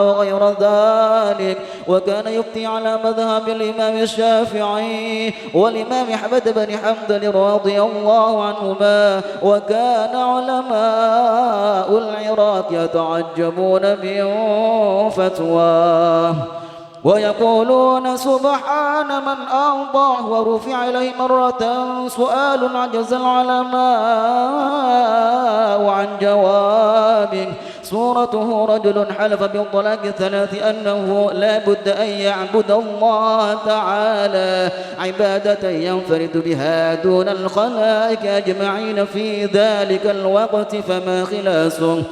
وغير ذلك وكان يفتي على مذهب الإمام الشافعي والإمام أحمد بن حنبل رضي الله عنهما وكان علماء العراق يتعجبون من فتواه ويقولون سبحان من أرضاه ورفع إليه مرة سؤال عجز العلماء عن جوابه صورته رجل حلف بالطلاق 3 أنه لا بد أن يعبد الله تعالى عبادة ينفرد بها دون الخلائق أجمعين في ذلك الوقت فما خلاصه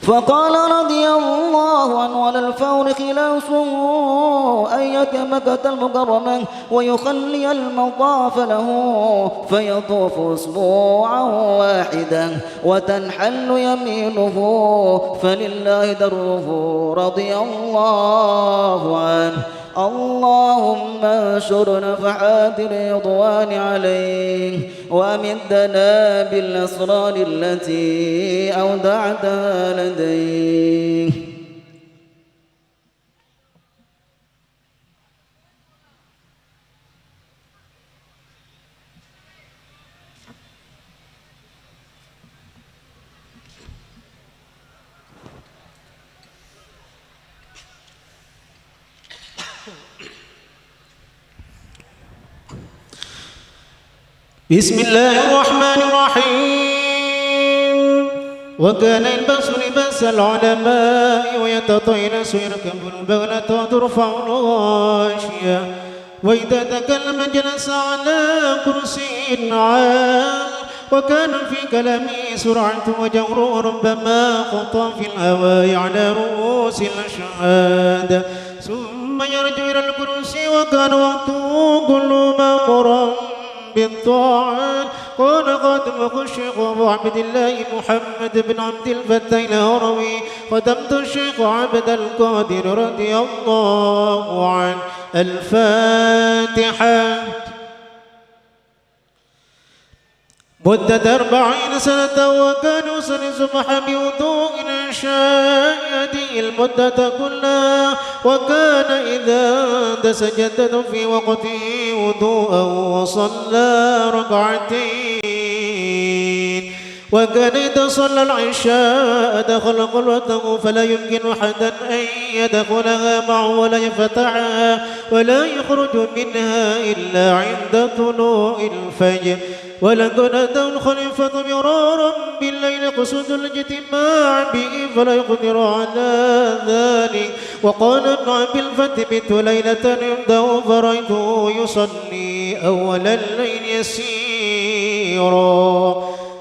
فقال رضي الله عنه على الفور خلاصه أن يتم مكة المكرمة ويخلي المطاف له فيطوف أسبوعا واحدا وتنحل يمينه فلله دره رضي الله عنه اللهم انشر نفحات الرضوان عليه وأمدنا بالأسرار التي أودعتها لديه. بسم الله الرحمن الرحيم وكان يلبس لباس العلماء ويتطينس يركب البغلة وترفع الغاشية وإذا تكلم جلس على كرسي عال وكان في كلامه سرعة وجور ربما خطى في الهواء على رؤوس الأشهاد ثم ثم يرجع إلى الكرسي وكان وقته كل ما قرأ بالطاعات. قال خاتم الشيخ أبو عبد الله محمد بن عبد الفتاح الهروي ختمت الشيخ عبد القادر رضي الله عنه. الفاتحة. مدة 40 سنة وكان يصلي الصبح بوضوء عشاء هذه المدة كلها، وكان إذا تسجد في وقته وضوءا وصلى ركعتين، وكان إذا صلى العشاء دخل قلوته فلا يمكن أحدا أن يدخلها معه ولا يفتحها ولا يخرج منها إلا عند طلوع الفجر. ولقد أتى الخليفة مرارا بالليل قصد الاجتماع به فلا يقدر على ذلك، وقال ابن أبي الفتح بت ليلة عنده فرأيته يصلي أول الليل يسيرا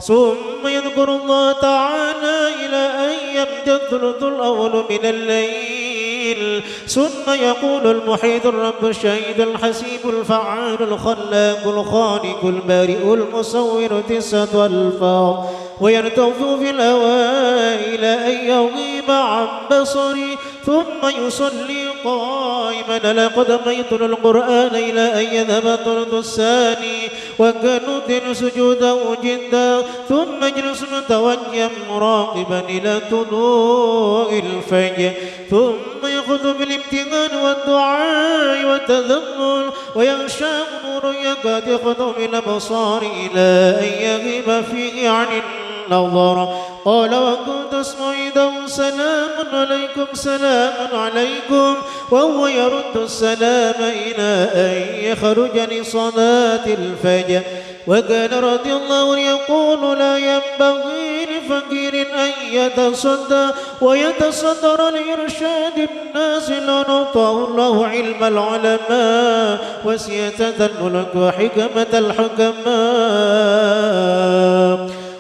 ثم يذكر الله تعالى إلى أن يبدأ الثلث الأول من الليل، ثم يقول المحيط الرب الشهيد الحسيب الفعال الخلاق الخالق البارئ المصور 9 ألفاظ، ويرتف في الأوائل أن يغيب عن بصري ثم يصلي قائما. لقد ميت القرآن إلى أن يذهب الثلث الثاني وكنت سجوده جدا، ثم اجلس متوجها مراقبا إلى طلوع الفجر، ثم يأخذ بالامتنان والدعاء والتذكر ويغشى نور يكاد يخدم الأبصار إلى أن يغيب فيه عن النظر. قال وكنت أسمع إذا سلام عليكم سلام عليكم، وهو يرد السلام إلى أن يخرج لصلاة الفجر. وكان رضي الله عنه يقول لا ينبغي لفقير أن يتصدى ويتصدر لإرشاد الناس لنطاه الله علم العلماء وسياسة الملك وحكمة الحكماء.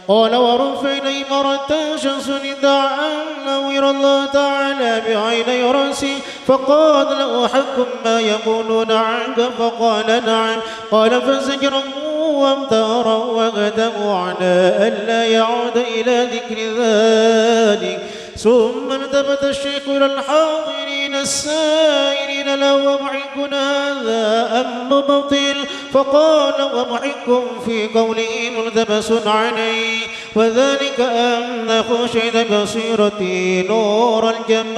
قال ورفع إليه مرة شمس دعا نور الله تعالى بعيني رأسي فقال له حق ما يقولون عنك فقال نعم. قال فزجره وامتاروا وغدموا على ألا يعود إلى ذكر ذلك. ثم التفت الشيخ إلى الحاضرين السائرين له ومحكنا هذا أم مبطل؟ فقال ومحك في قوله ملتبس عليه، وذلك أن خشيت بصيرتي نور الجمال.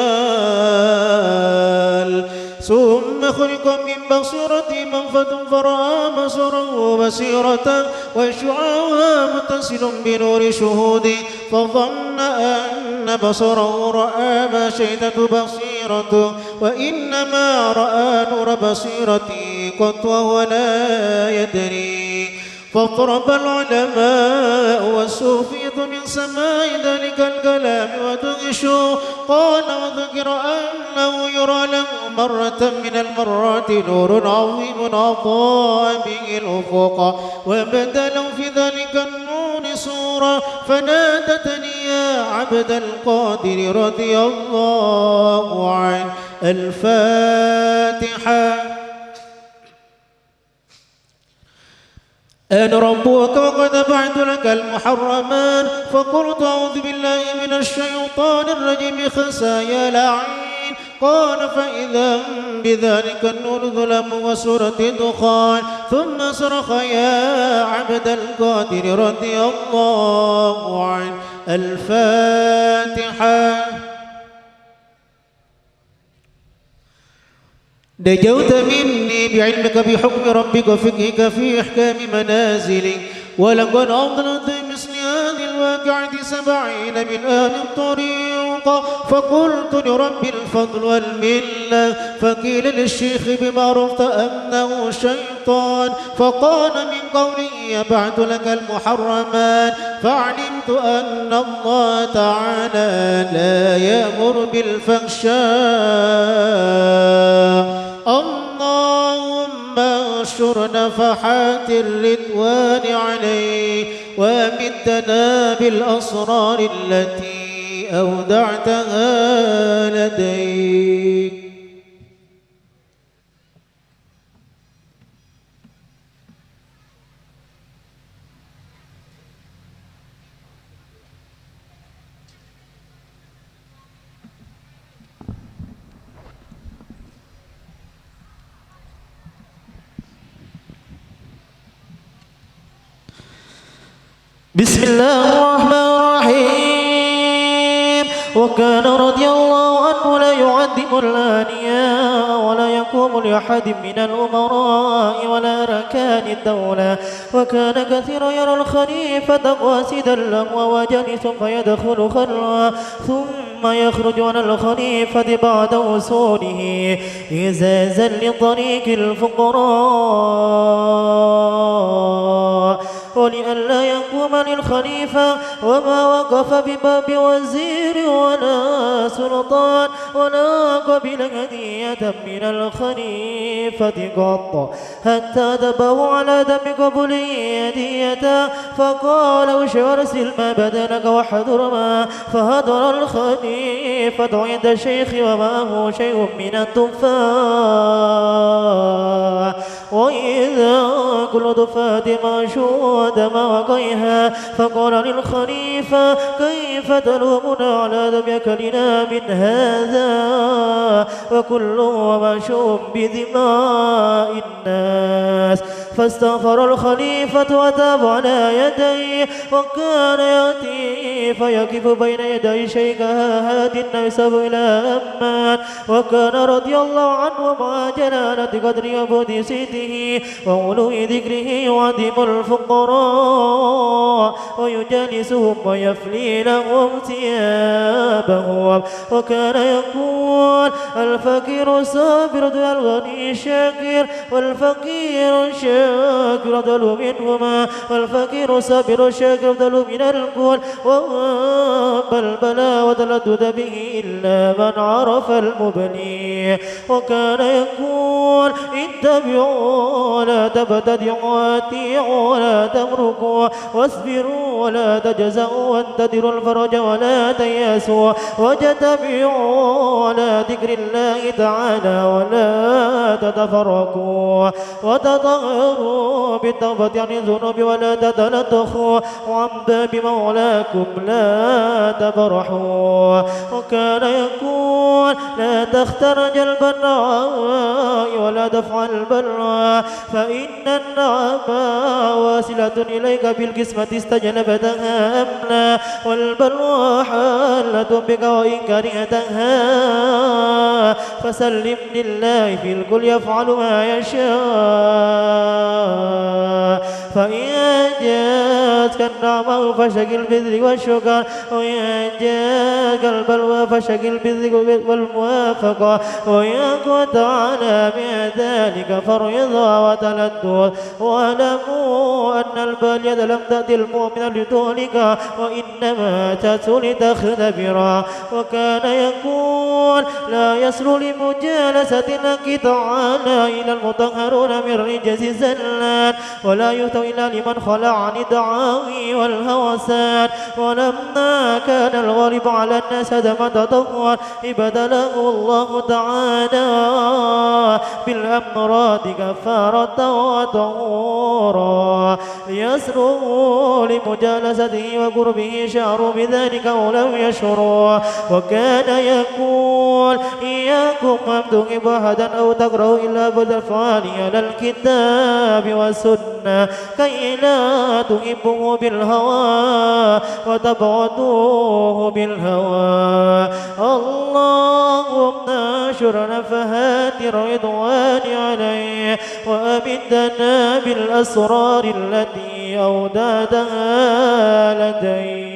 ثم خلق من بصيرتي منفذ فرأى بصره بصيرة وشعاعها متصل بنور شهودي، فظن أن بصره رأى ما شهدت بصيرته، وإنما رأى نور بصيرتي قط وهو لا يدري. فاضطرب العلماء والصوفية من سماع ذلك الكلام ودهشوا. قال وذكر أنه يرى له مرة من المرات نور عظيم أضاء به الأفق، وبدا له في ذلك النور صورة فنادتني يا عبد القادر رضي الله عنه. الفاتحة. أنا ربك وقد بعت لك المحرمان، فقلت أعوذ بالله من الشيطان الرجيم خسايا لعين. قال فإذا بذلك النور ظلم وسورة دخان، ثم صرخ يا عبد القادر رضي الله عنه. الفاتحة. نجوت مني بعلمك بحكم ربك وفقهك في إحكام منازلك، ولقد أضلت مثل هذه الواقعة 70 من أهل الطريق، فقلت لرب الفضل والمنة فقيل للشيخ بما عرفت أنه شيطان، فقال من قوله يبعث لك المحرمان، فعلمت أن الله تعالى لا يأمر بالفحشاء. اللهم انشر نفحات الرضوان عليه وامدنا بالأسرار التي أودعتها لديك. بسم الله الرحمن الرحيم. وكان رضي الله عنه لا يعدم الآنياء ولا يقوم لأحد من الأمراء ولا أركان الدولة، وكان كثيرا يرى الخليفة قاصدا له وجالس فيدخل خلوة ثم يخرج على الخليفة بعد وصوله إزازا لطريق الفقراء، ولئلا يقوم للخليفة وما وقف بباب وزير ولا سلطان ولا قبل هدية من الخليفة قط حتى دبه على دم قبله هدية، فقال ارسل ما بدلك واحضر ما، فهدر الخليفة عند الشيخ ومعه شيء من التفاح، وإذا كل تفاة مشهود ما وقيها، فقال للخليفة كيف تلومنا على دم أكلنا من هذا وكله مشوب بدماء الناس، فاستغفر الخليفة وتاب على يديه، وكان يأتي فيقف بين يدي شيخها هادي يسب إلى أمان، وكان رضي الله عنه مع جلالة قدر وبود سيده وعلو ذكره يعظم الفقراء ويجالسهم ويفلي لهم ثيابهم، وكان يقول الفقير صابر الغني شاكر، والفقير الشاكر أفضل منهما، والفقير صابر الشاكر أفضل من الكل، وأما البلاء وتلذذ به إلا من عرف المبني، وكان يقول اتبعوا ولا تبتدعوا واتيعوا ولا تمركوا واصبروا ولا تجزعوا وانتظروا الفرج ولا تيأسوا واجتمعوا على ذكر الله تعالى ولا تتفرقوا وتطهروا بالتوبة عن الذنوب ولا تتلطخوا وعن باب مولاكم لا تبرحوا، وكان يقول لا تختر جلب النعماء ولا دفع البلاء، فإن النعماء واصلة إليك بالقسمة استجلبتها أمنا، والبلوى حالة بك وإن كرهتها، فسلم لله في الكل يفعل ما يشاء، فإن جاءتك النعمة فشكل بالذكر والشكر، وإن جاءتك البلوى فشكل بالذكر والموافقة، وإن كنت على من ذلك فرضا وتلذذ، واعلموا أن البلية لم تأتي المؤمن لتهلك وإنما تأتي لتختبرا، وكان يقول لا يصل لمجالسة الحق تعالى إلى المطهرون من رجس الزلات، ولا يهتوي إلا لمن خلع عن الدعاوي والهوسات، ولما كان الغالب على الناس هدم تطهر ابتلاه الله تعالى بالأمراض كفارة وطهورا ليسروا لمجالسته وقربه شعروا بذلك ولم يشعروا، وكان يقول إياكم أن تغب أحدا أو تقرأوا إلا بالفعال على الكتاب والسنة كي لا تحبوه بالهوى وتبغضوه بالهوى. اللهم اشر نفحات الرضوان عليه وأمدنا بالأسرار التي أودعتها لديه.